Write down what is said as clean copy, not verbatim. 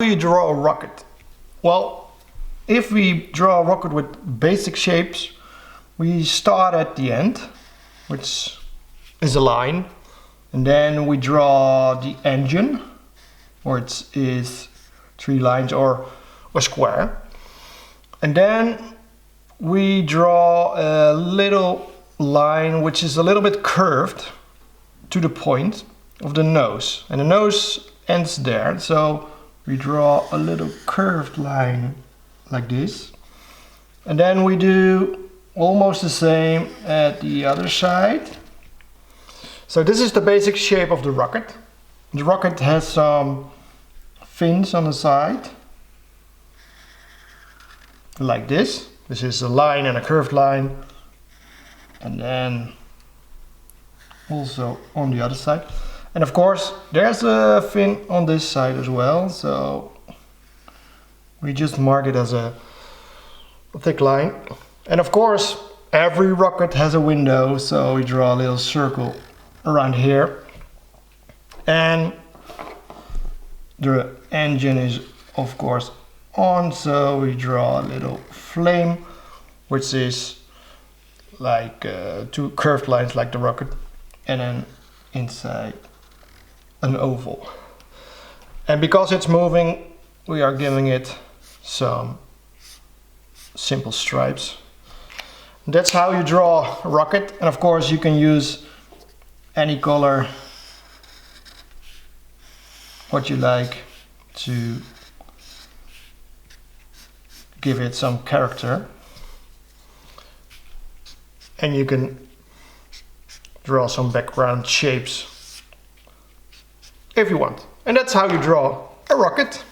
Do you draw a rocket? Well, if we draw a rocket with basic shapes, we start at the end, which is a line, and then we draw the engine, which is 3 lines or a square, and then we draw a little line which is a little bit curved to the point of the nose, and the nose ends there, so we draw a little curved line like this, and then we do almost the same at the other side. So this is the basic shape of the rocket. The rocket has some fins on the side like this. This is a line and a curved line, and then also on the other side. And of course there's a fin on this side as well, so we just mark it as a thick line. And of course every rocket has a window, so we draw a little circle around here, and the engine is of course on, so we draw a little flame which is like 2 curved lines like the rocket, and then inside an oval. And because it's moving, we are giving it some simple stripes. That's how you draw a rocket, and of course you can use any color what you like to give it some character, and you can draw some background shapes if you want. And that's how you draw a rocket.